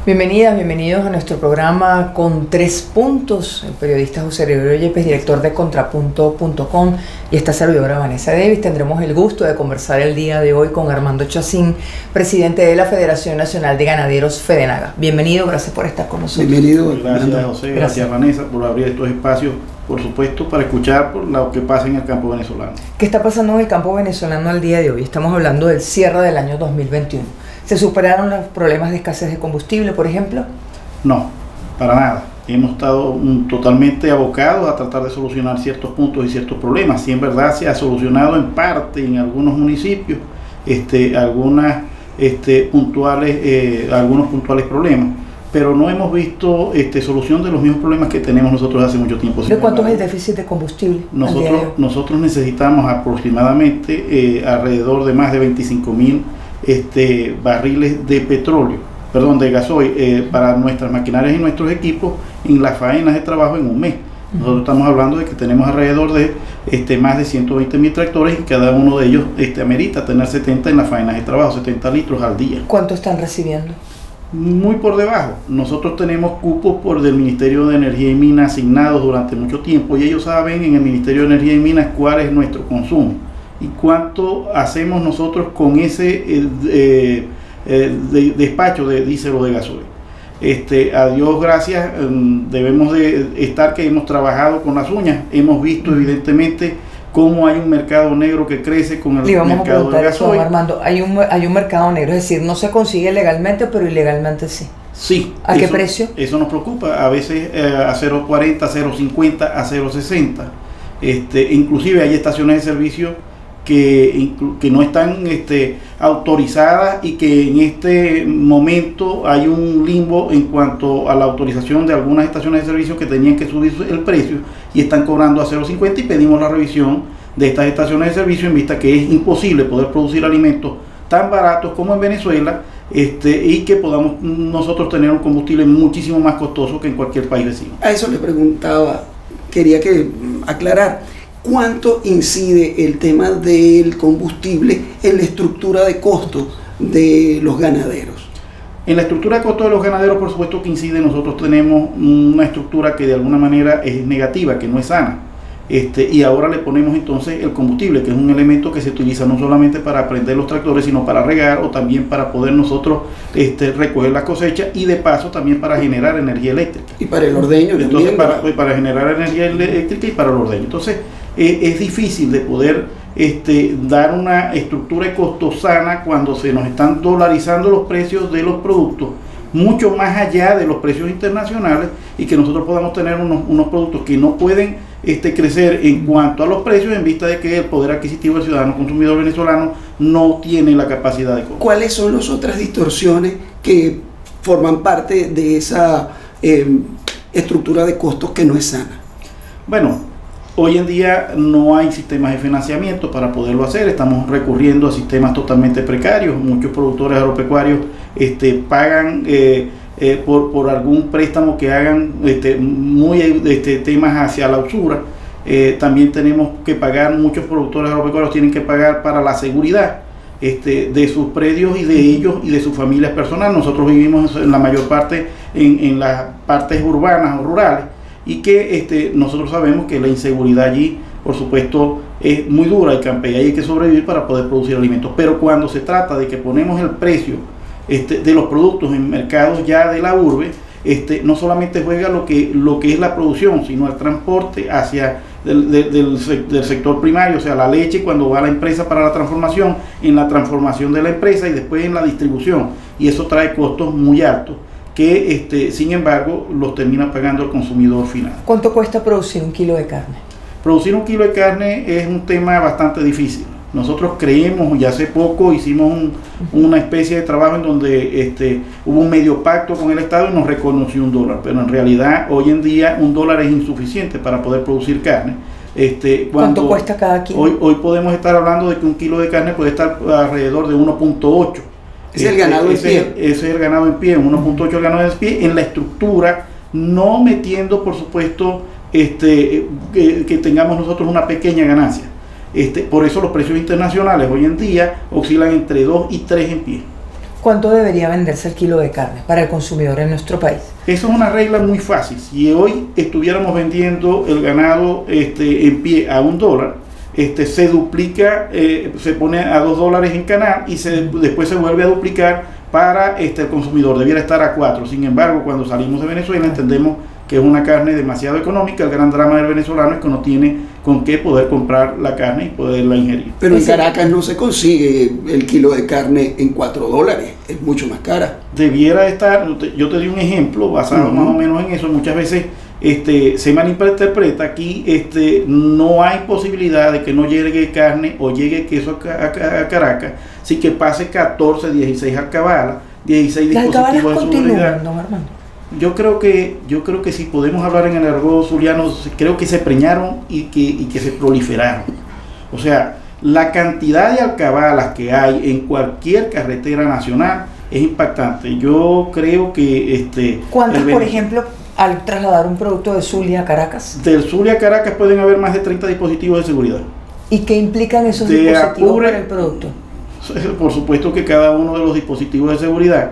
Bienvenidas, bienvenidos a nuestro programa Con Tres Puntos. El periodista José Gregorio Yepes, director de Contrapunto.com, y esta servidora Vanessa Davis. Tendremos el gusto de conversar el día de hoy con Armando Chacín, presidente de la Federación Nacional de Ganaderos, FEDENAGA. Bienvenido, gracias por estar con nosotros. Bienvenido. Gracias, José, gracias Vanessa por abrir estos espacios, por supuesto, para escuchar lo que pasa en el campo venezolano. ¿Qué está pasando en el campo venezolano al día de hoy? Estamos hablando del cierre del año 2021. ¿Se superaron los problemas de escasez de combustible, por ejemplo? No, para nada. Hemos estado totalmente abocados a tratar de solucionar ciertos puntos y ciertos problemas. Si en verdad se ha solucionado en parte en algunos municipios, algunos puntuales problemas, pero no hemos visto solución de los mismos problemas que tenemos nosotros hace mucho tiempo. ¿De cuánto es el déficit de combustible? Nosotros necesitamos aproximadamente alrededor de más de 25.000 barriles de petróleo, de gasoil, para nuestras maquinarias y nuestros equipos en las faenas de trabajo en un mes. Nosotros estamos hablando de que tenemos alrededor de más de 120.000 tractores y cada uno de ellos amerita tener 70 en las faenas de trabajo, 70 litros al día. ¿Cuánto están recibiendo? Muy por debajo. Nosotros tenemos cupos del Ministerio de Energía y Minas asignados durante mucho tiempo, y ellos saben en el Ministerio de Energía y Minas cuál es nuestro consumo y cuánto hacemos nosotros con ese despacho de diésel o de gasoil. A Dios gracias, debemos de estar que hemos trabajado con las uñas. Hemos visto evidentemente cómo hay un mercado negro que crece con el mercado de gasoil. Armando, hay un mercado negro, es decir, no se consigue legalmente, pero ilegalmente sí. Sí. ¿A qué precio? Eso nos preocupa, a veces a 0.40, 0.50, a 0.60. Inclusive hay estaciones de servicio que no están autorizadas, y que en este momento hay un limbo en cuanto a la autorización de algunas estaciones de servicio que tenían que subir el precio y están cobrando a 0.50, y pedimos la revisión de estas estaciones de servicio en vista que es imposible poder producir alimentos tan baratos como en Venezuela, y que podamos nosotros tener un combustible muchísimo más costoso que en cualquier país vecino. A eso le preguntaba, quería que aclarar. ¿Cuánto incide el tema del combustible en la estructura de costos de los ganaderos? En la estructura de costos de los ganaderos, por supuesto que incide. Nosotros tenemos una estructura que de alguna manera es negativa, que no es sana. Y ahora le ponemos entonces el combustible, que es un elemento que se utiliza no solamente para prender los tractores, sino para regar, o también para poder nosotros recoger la cosecha, y de paso también para generar energía eléctrica. Y para el ordeño. Entonces, para generar energía eléctrica y para el ordeño. Entonces, es difícil de poder dar una estructura de costo sana cuando se nos están dolarizando los precios de los productos mucho más allá de los precios internacionales, y que nosotros podamos tener unos productos que no pueden crecer en cuanto a los precios, en vista de que el poder adquisitivo del ciudadano consumidor venezolano no tiene la capacidad de compra. ¿Cuáles son las otras distorsiones que forman parte de esa estructura de costos que no es sana? Bueno, hoy en día no hay sistemas de financiamiento para poderlo hacer. Estamos recurriendo a sistemas totalmente precarios. Muchos productores agropecuarios pagan por algún préstamo que hagan temas hacia la usura. También tenemos que pagar, muchos productores agropecuarios tienen que pagar para la seguridad de sus predios y de ellos y de sus familias personales. Nosotros vivimos en la mayor parte en las partes urbanas o rurales, y que nosotros sabemos que la inseguridad allí, por supuesto, es muy dura, y hay que sobrevivir para poder producir alimentos. Pero cuando se trata de que ponemos el precio de los productos en mercados ya de la urbe, no solamente juega lo que es la producción, sino el transporte hacia del sector primario, o sea, la leche cuando va a la empresa para la transformación, en la transformación de la empresa y después en la distribución, y eso trae costos muy altos que sin embargo los termina pagando el consumidor final. ¿Cuánto cuesta producir un kilo de carne? Producir un kilo de carne es un tema bastante difícil. Nosotros creemos, y hace poco hicimos una especie de trabajo en donde hubo un medio pacto con el Estado y nos reconoció $1, pero en realidad hoy en día $1 es insuficiente para poder producir carne. ¿Cuánto cuesta cada kilo? Hoy podemos estar hablando de que un kilo de carne puede estar alrededor de 1.8. Es el ganado en pie. Ese es el ganado en pie, 1.8 el ganado en pie, en la estructura, no metiendo por supuesto que tengamos nosotros una pequeña ganancia. Por eso los precios internacionales hoy en día oscilan entre 2 y 3 en pie. ¿Cuánto debería venderse el kilo de carne para el consumidor en nuestro país? Eso es una regla muy fácil. Si hoy estuviéramos vendiendo el ganado en pie a $1, se duplica, se pone a $2 en canal y después se vuelve a duplicar para el consumidor. Debiera estar a 4. Sin embargo, cuando salimos de Venezuela entendemos que es una carne demasiado económica. El gran drama del venezolano es que no tiene con qué poder comprar la carne y poderla ingerir. Pero en Caracas no se consigue el kilo de carne en $4, es mucho más cara. Debiera estar, yo te di un ejemplo basado más o menos en eso. Muchas veces se malinterpreta aquí, no hay posibilidad de que no llegue carne o llegue queso a Caracas, sí que pase 14, 16 alcabalas, 16 dispositivos de seguridad. Don Armando. Yo creo que si podemos hablar en el argot zuliano, creo que se preñaron y que se proliferaron. O sea, la cantidad de alcabalas que hay en cualquier carretera nacional es impactante. Yo creo que ¿cuántas, por ejemplo, al trasladar un producto de Zulia a Caracas? Del Zulia a Caracas pueden haber más de 30 dispositivos de seguridad. ¿Y qué implican esos dispositivos para el producto? Por supuesto que cada uno de los dispositivos de seguridad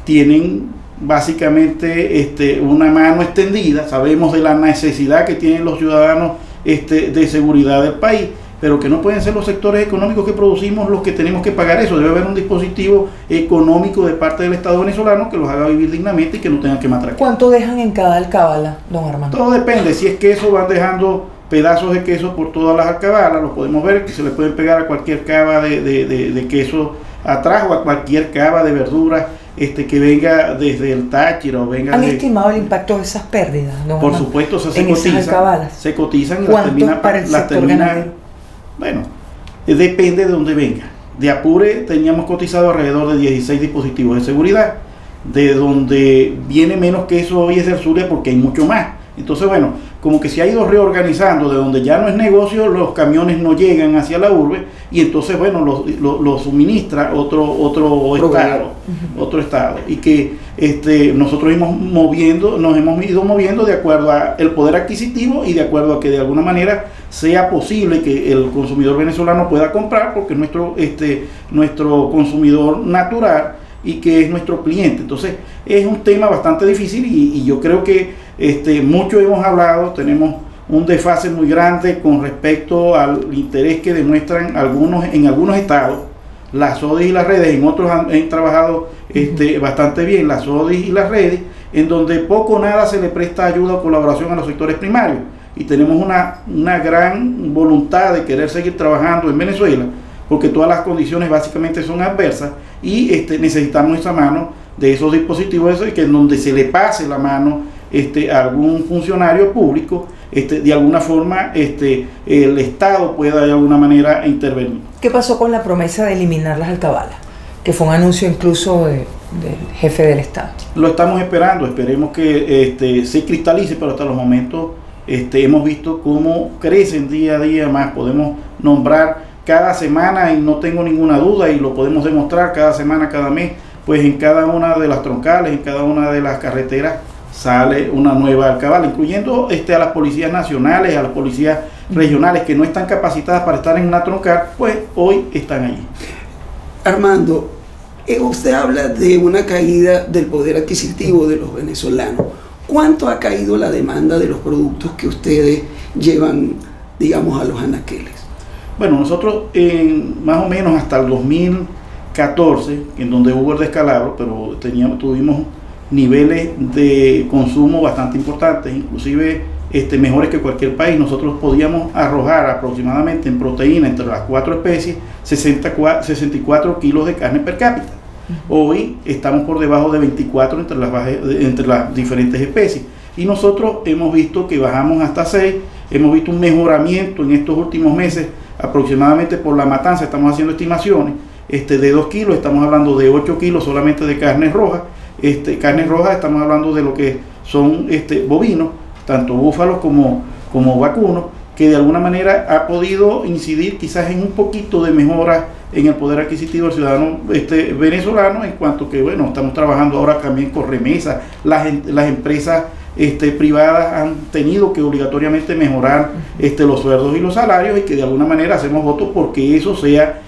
tienen básicamente una mano extendida. Sabemos de la necesidad que tienen los ciudadanos de seguridad del país, pero que no pueden ser los sectores económicos que producimos los que tenemos que pagar eso. Debe haber un dispositivo económico de parte del Estado venezolano que los haga vivir dignamente y que no tengan que matar. ¿Cuánto dejan en cada alcabala, don Armando? Todo depende. Si es queso, van dejando pedazos de queso por todas las alcabalas. Los podemos ver que se le pueden pegar a cualquier cava de queso atrás o a cualquier cava de verduras que venga desde el Táchira o venga. ¿Han estimado el impacto de esas pérdidas, don Por Armando, supuesto, se cotizan y ¿Cuánto para el sector ganadero? Bueno, depende de dónde venga. De Apure teníamos cotizado alrededor de 16 dispositivos de seguridad. De donde viene menos que eso hoy es del Zulia porque hay mucho más. Entonces, bueno, como que se ha ido reorganizando, de donde ya no es negocio, los camiones no llegan hacia la urbe y entonces, bueno, lo suministra otro estado. Y que nosotros nos hemos ido moviendo de acuerdo al poder adquisitivo y de acuerdo a que de alguna manera sea posible que el consumidor venezolano pueda comprar, porque es nuestro consumidor natural y que es nuestro cliente. Entonces es un tema bastante difícil y yo creo que mucho hemos hablado, tenemos un desfase muy grande con respecto al interés que demuestran en algunos estados. Las ODIs y las redes, en otros han trabajado bastante bien, las ODIs y las redes, en donde poco o nada se le presta ayuda o colaboración a los sectores primarios. Y tenemos una gran voluntad de querer seguir trabajando en Venezuela, porque todas las condiciones básicamente son adversas y necesitamos esa mano de esos dispositivos, que en donde se le pase la mano a algún funcionario público, de alguna forma el Estado pueda de alguna manera intervenir. ¿Qué pasó con la promesa de eliminar las alcabalas? Que fue un anuncio incluso del jefe del Estado. Lo estamos esperando, esperemos que se cristalice, pero hasta los momentos hemos visto cómo crecen día a día más. Podemos nombrar cada semana, y no tengo ninguna duda, y lo podemos demostrar cada semana, cada mes, pues en cada una de las troncales, en cada una de las carreteras sale una nueva alcabala, incluyendo a las policías nacionales, a las policías regionales que no están capacitadas para estar en una troncal, pues hoy están allí. Armando, usted habla de una caída del poder adquisitivo de los venezolanos. ¿Cuánto ha caído la demanda de los productos que ustedes llevan, digamos, a los anaqueles? Bueno, nosotros más o menos hasta el 2014, en donde hubo el descalabro, pero tuvimos niveles de consumo bastante importantes, inclusive mejores que cualquier país. Nosotros podíamos arrojar aproximadamente en proteína entre las 4 especies 64 kilos de carne per cápita. Hoy estamos por debajo de 24 entre las diferentes especies, y nosotros hemos visto que bajamos hasta 6. Hemos visto un mejoramiento en estos últimos meses, aproximadamente por la matanza estamos haciendo estimaciones de 2 kilos, estamos hablando de 8 kilos solamente de carne roja. Carne roja, estamos hablando de lo que son bovinos, tanto búfalos como vacunos, que de alguna manera ha podido incidir quizás en un poquito de mejora en el poder adquisitivo del ciudadano venezolano, en cuanto que, bueno, estamos trabajando ahora también con remesas, las empresas privadas han tenido que obligatoriamente mejorar los sueldos y los salarios, y que de alguna manera hacemos votos porque eso sea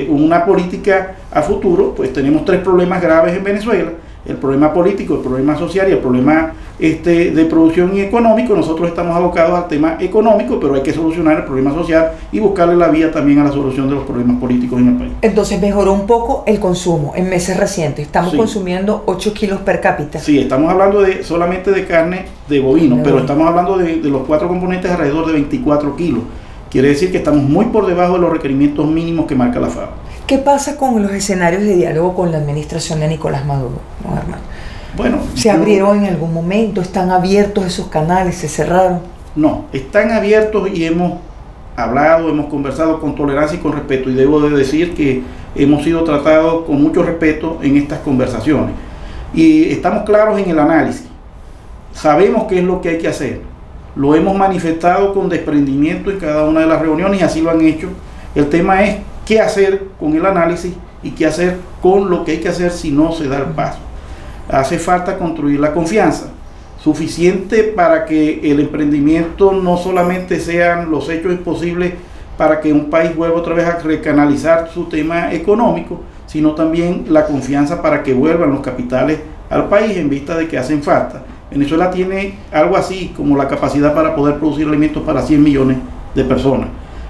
una política a futuro. Pues tenemos tres problemas graves en Venezuela: el problema político, el problema social y el problema de producción y económico. Nosotros estamos abocados al tema económico, pero hay que solucionar el problema social y buscarle la vía también a la solución de los problemas políticos en el país. Entonces mejoró un poco el consumo en meses recientes. Estamos Sí. consumiendo 8 kilos per cápita. Sí, estamos hablando solamente de carne de bovino, pero estamos hablando de los 4 componentes alrededor de 24 kilos. Quiere decir que estamos muy por debajo de los requerimientos mínimos que marca la FAO. ¿Qué pasa con los escenarios de diálogo con la administración de Nicolás Maduro, don Armando? Bueno, ¿Se abrieron en algún momento? ¿Están abiertos esos canales? ¿Se cerraron? No, están abiertos y hemos hablado, hemos conversado con tolerancia y con respeto, y debo de decir que hemos sido tratados con mucho respeto en estas conversaciones, y estamos claros en el análisis. Sabemos qué es lo que hay que hacer, lo hemos manifestado con desprendimiento en cada una de las reuniones y así lo han hecho. El tema es qué hacer con el análisis y qué hacer con lo que hay que hacer si no se da el paso. Hace falta construir la confianza suficiente para que el emprendimiento no solamente sean los hechos imposibles para que un país vuelva otra vez a recanalizar su tema económico, sino también la confianza para que vuelvan los capitales al país en vista de que hacen falta. Venezuela tiene algo así como la capacidad para poder producir alimentos para 100 millones de personas.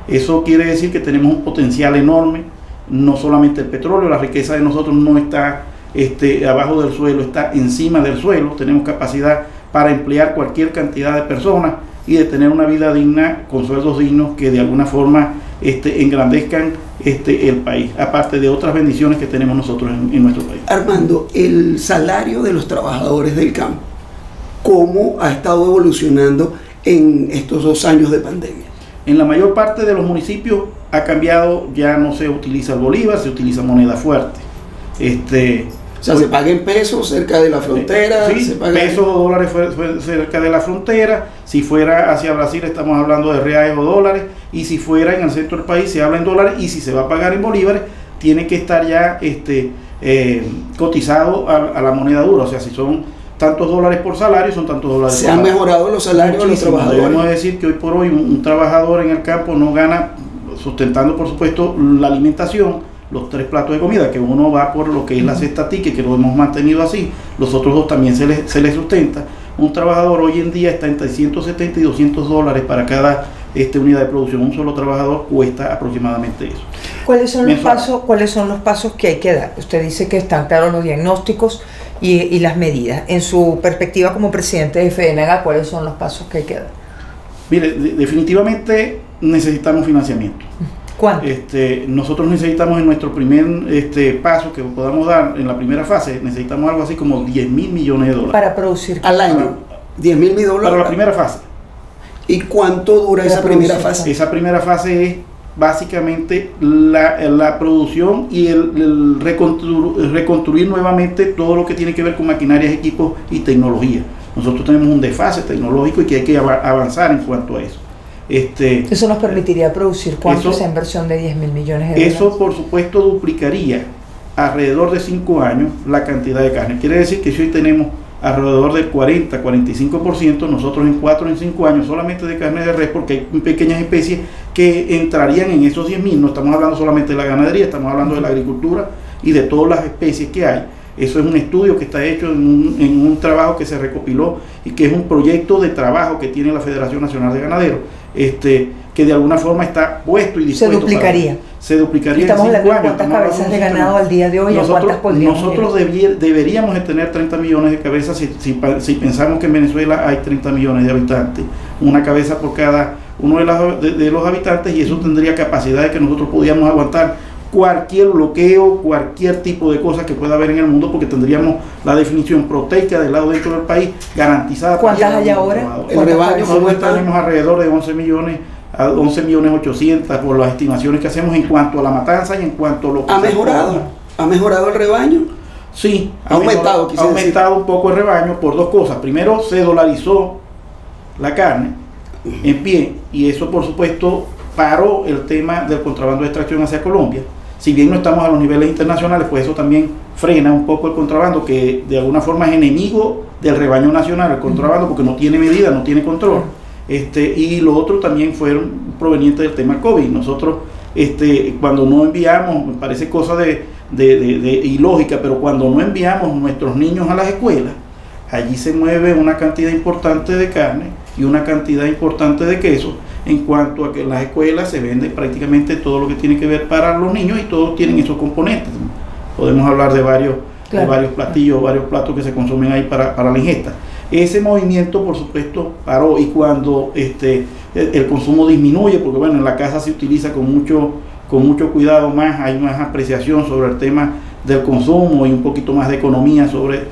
Eso quiere decir que tenemos un potencial enorme, no solamente el petróleo, la riqueza de nosotros no está abajo del suelo, está encima del suelo. Tenemos capacidad para emplear cualquier cantidad de personas y de tener una vida digna con sueldos dignos que de alguna forma engrandezcan el país, aparte de otras bendiciones que tenemos nosotros en nuestro país. Armando, el salario de los trabajadores del campo, ¿cómo ha estado evolucionando en estos 2 años de pandemia? En la mayor parte de los municipios ha cambiado, ya no se utiliza el bolívar, se utiliza moneda fuerte. O sea, se paga en pesos cerca de la frontera. Sí, se paga pesos o dólares cerca de la frontera. Si fuera hacia Brasil estamos hablando de reales o dólares, y si fuera en el centro del país se habla en dólares, y si se va a pagar en bolívares tiene que estar ya cotizado a la moneda dura. O sea, si son tantos dólares por salario, son tantos dólares por salario. Se han mejorado los salarios de los trabajadores. Debemos decir que hoy por hoy un trabajador en el campo no gana, sustentando por supuesto la alimentación, los 3 platos de comida, que uno va por lo que es la cesta ticket, que lo hemos mantenido así, los otros 2 también se les sustenta. Un trabajador hoy en día está entre 170 y 200 dólares para cada unidad de producción. Un solo trabajador cuesta aproximadamente eso. ¿Cuáles son los pasos que hay que dar? Usted dice que están claros los diagnósticos y las medidas. En su perspectiva como presidente de FEDENAGA, ¿cuáles son los pasos que hay que dar? Mire, definitivamente necesitamos financiamiento. ¿Cuánto? Nosotros necesitamos en nuestro primer paso que podamos dar en la primera fase, necesitamos algo así como 10.000 millones de dólares. Para producir. Al año. 10.000 dólares. Para la primera fase. ¿Y cuánto dura esa primera fase? Esa primera fase es básicamente la producción y el reconstruir nuevamente todo lo que tiene que ver con maquinarias, equipos y tecnología. Nosotros tenemos un desfase tecnológico y que hay que avanzar en cuanto a eso. Eso nos permitiría producir ¿cuánto esa inversión de 10.000 millones de dólares? Eso por supuesto duplicaría alrededor de 5 años la cantidad de carne. Quiere decir que si hoy tenemos alrededor del 40-45%, nosotros en 4 o 5 años solamente de carne de res, porque hay pequeñas especies que entrarían en esos 10.000. No estamos hablando solamente de la ganadería, estamos hablando de la agricultura y de todas las especies que hay. Eso es un estudio que está hecho en un trabajo que se recopiló y que es un proyecto de trabajo que tiene la Federación Nacional de Ganaderos, que de alguna forma está puesto y dispuesto. Se duplicaría Estamos en 5 años. ¿Cuántas cabezas de ganado al día de hoy? Nosotros deberíamos de tener 30 millones de cabezas si pensamos que en Venezuela hay 30 millones de habitantes, una cabeza por cada uno de los habitantes, y eso tendría capacidad de que nosotros podíamos aguantar cualquier bloqueo, cualquier tipo de cosas que pueda haber en el mundo, porque tendríamos la definición proteica del lado dentro del país garantizada. ¿Cuántas hay ahora? El rebaño, nosotros tenemos alrededor de 11 millones a 11 millones 800 por las estimaciones que hacemos en cuanto a la matanza y en cuanto a lo que ¿Ha mejorado el rebaño? Sí, ha aumentado un poco el rebaño por 2 cosas. Primero, se dolarizó la carne en pie, y eso por supuesto paró el tema del contrabando de extracción hacia Colombia. Si bien no estamos a los niveles internacionales, pues eso también frena un poco el contrabando, que de alguna forma es enemigo del rebaño nacional, el contrabando, porque no tiene medida, no tiene control. Y lo otro también fueron provenientes del tema COVID. Nosotros, cuando no enviamos, me parece cosa de ilógica, pero cuando no enviamos nuestros niños a las escuelas, allí se mueve una cantidad importante de carne y una cantidad importante de queso, en cuanto a que en las escuelas se vende prácticamente todo lo que tiene que ver para los niños y todos tienen esos componentes. Podemos hablar de varios platillos, varios platos que se consumen ahí para la ingesta. Ese movimiento, por supuesto, paró, y cuando el consumo disminuye, porque bueno, en la casa se utiliza con mucho cuidado más, hay más apreciación sobre el tema del consumo y un poquito más de economía sobre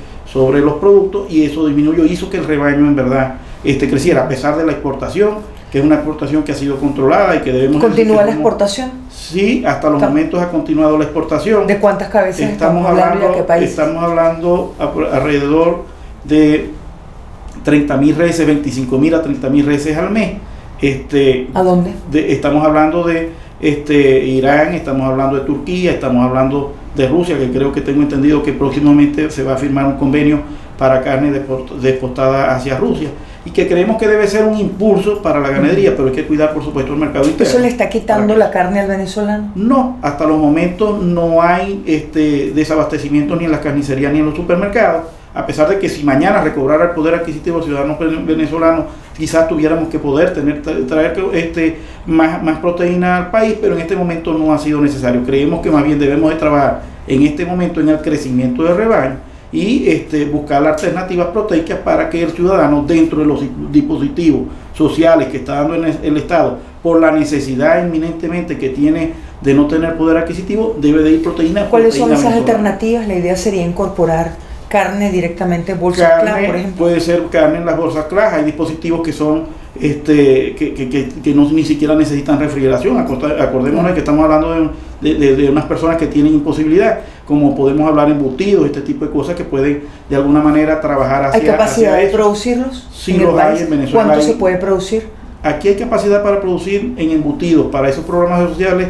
los productos, y eso disminuyó, hizo que el rebaño en verdad creciera, a pesar de la exportación, que es una exportación que ha sido controlada y que debemos... ¿Continúa la exportación? Sí, hasta los momentos ha continuado la exportación. ¿De cuántas cabezas estamos hablando? ¿Y a qué país? Estamos hablando alrededor de 30.000 reses, 25.000 a 30.000 reses al mes. ¿A dónde? Estamos hablando de Irán, estamos hablando de Turquía, estamos hablando de Rusia, que creo que tengo entendido que próximamente se va a firmar un convenio para carne exportada hacia Rusia, y que creemos que debe ser un impulso para la ganadería, pero hay que cuidar, por supuesto, el mercado interno. ¿Eso le está quitando la carne al venezolano? No, hasta los momentos no hay desabastecimiento ni en las carnicerías ni en los supermercados, a pesar de que si mañana recobrara el poder adquisitivo de los ciudadanos venezolanos, quizás tuviéramos que poder traer más proteína al país, pero en este momento no ha sido necesario. Creemos que más bien debemos de trabajar en este momento en el crecimiento del rebaño y buscar alternativas proteicas para que el ciudadano, dentro de los dispositivos sociales que está dando el Estado, por la necesidad inminentemente que tiene de no tener poder adquisitivo, debe de ir proteína. ¿Cuáles son esas alternativas? La idea sería incorporar carne directamente en bolsas CLAS, por ejemplo. Puede ser carne en las bolsas CLAS. Hay dispositivos que son que no ni siquiera necesitan refrigeración. Acordémonos que estamos hablando de unas personas que tienen imposibilidad, como podemos hablar embutidos, este tipo de cosas que pueden de alguna manera trabajar hacia... ¿Hay capacidad de producirlos? Sí, los hay en Venezuela. ¿Cuánto se puede producir? Aquí hay capacidad para producir en embutidos, para esos programas sociales,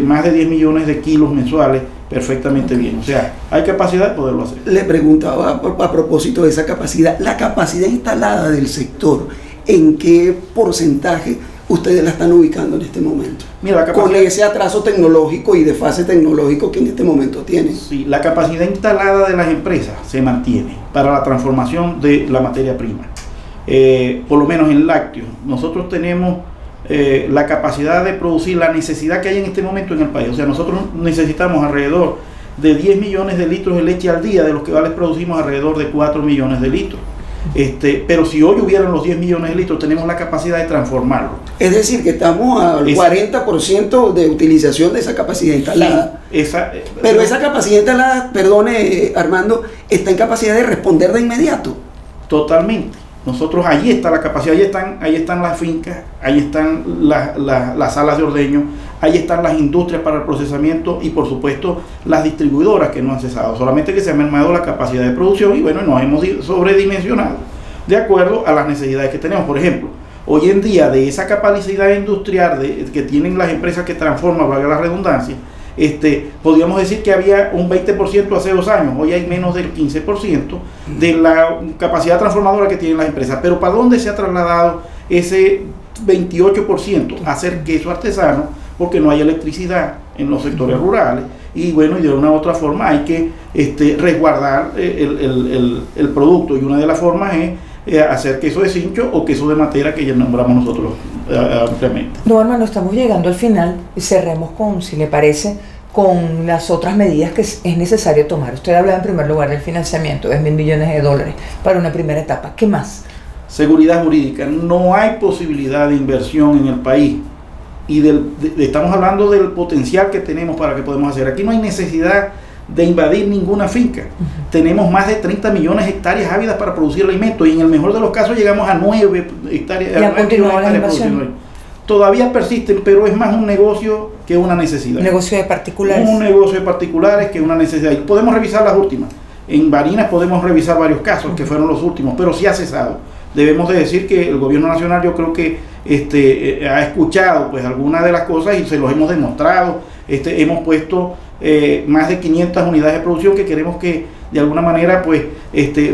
más de 10 millones de kilos mensuales, perfectamente bien. O sea, hay capacidad de poderlo hacer. Le preguntaba a propósito de esa capacidad, la capacidad instalada del sector, ¿en qué porcentaje ustedes la están ubicando en este momento? Mira, con ese atraso tecnológico y desfase tecnológico que en este momento tienen. Sí, la capacidad instalada de las empresas se mantiene para la transformación de la materia prima. Por lo menos en lácteos, nosotros tenemos la capacidad de producir la necesidad que hay en este momento en el país. O sea, nosotros necesitamos alrededor de 10 millones de litros de leche al día, de los que les producimos alrededor de 4 millones de litros. Pero si hoy hubieran los 10 millones de litros, tenemos la capacidad de transformarlo. Es decir, que estamos al 40% de utilización de esa capacidad instalada. Sí, pero esa capacidad instalada, perdone Armando, está en capacidad de responder de inmediato. Totalmente. Nosotros, allí está la capacidad, ahí están las fincas, ahí están las salas de ordeño, ahí están las industrias para el procesamiento y por supuesto las distribuidoras que no han cesado, solamente que se ha mermado la capacidad de producción y bueno, nos hemos sobredimensionado de acuerdo a las necesidades que tenemos. Por ejemplo, hoy en día de esa capacidad industrial que tienen las empresas que transforman, valga la redundancia, podríamos decir que había un 20% hace 2 años, hoy hay menos del 15% de la capacidad transformadora que tienen las empresas. Pero ¿para dónde se ha trasladado ese 28%? A hacer queso artesano, porque no hay electricidad en los sectores rurales y bueno, y de una u otra forma hay que resguardar el producto, y una de las formas es hacer queso de cincho o queso de matera, que ya nombramos nosotros ampliamente. No, hermano, estamos llegando al final y cerremos con, si le parece, con las otras medidas que es necesario tomar. Usted hablaba en primer lugar del financiamiento de $1.000 millones para una primera etapa. ¿Qué más? Seguridad jurídica. No hay posibilidad de inversión en el país y estamos hablando del potencial que tenemos para que podemos hacer. Aquí no hay necesidad de invadir ninguna finca. Tenemos más de 30 millones de hectáreas ávidas para producir alimentos y en el mejor de los casos llegamos a 9 hectáreas. ¿Y ha continuado la invasión? Todavía persisten, pero es más un negocio que una necesidad. ¿Un negocio de particulares? Un negocio de particulares que una necesidad. Y podemos revisar las últimas. En Barinas podemos revisar varios casos que fueron los últimos, pero sí ha cesado. Debemos de decir que el gobierno nacional, yo creo que ha escuchado pues algunas de las cosas y se los hemos demostrado. Hemos puesto más de 500 unidades de producción que queremos que de alguna manera pues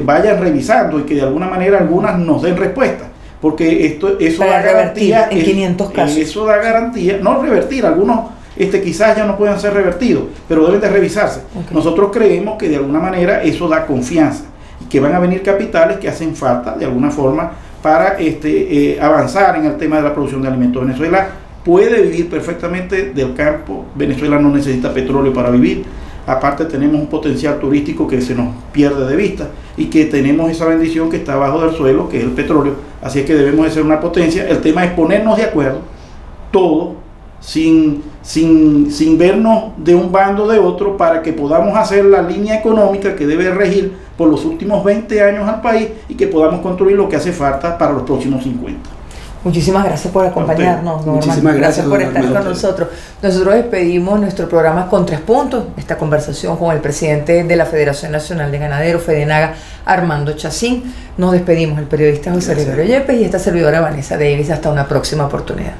vayan revisando y que de alguna manera algunas nos den respuesta, porque eso para da garantía en 500 casos. Eso da garantía, no revertir, algunos quizás ya no puedan ser revertidos, pero deben de revisarse. Okay. Nosotros creemos que de alguna manera eso da confianza y que van a venir capitales que hacen falta de alguna forma para avanzar en el tema de la producción de alimentos. Venezuela puede vivir perfectamente del campo. Venezuela no necesita petróleo para vivir. Aparte tenemos un potencial turístico que se nos pierde de vista y que tenemos esa bendición que está abajo del suelo, que es el petróleo. Así es que debemos de ser una potencia. El tema es ponernos de acuerdo, todo, sin vernos de un bando o de otro, para que podamos hacer la línea económica que debe regir por los últimos 20 años al país y que podamos construir lo que hace falta para los próximos 50. Muchísimas gracias por acompañarnos, Muchísimas gracias por estar con nosotros. Nosotros despedimos nuestro programa con 3 puntos, esta conversación con el presidente de la Federación Nacional de Ganaderos, FEDENAGA, Armando Chacín. Nos despedimos, el periodista José Gregorio Yepes y esta servidora Vanessa Davis. Hasta una próxima oportunidad.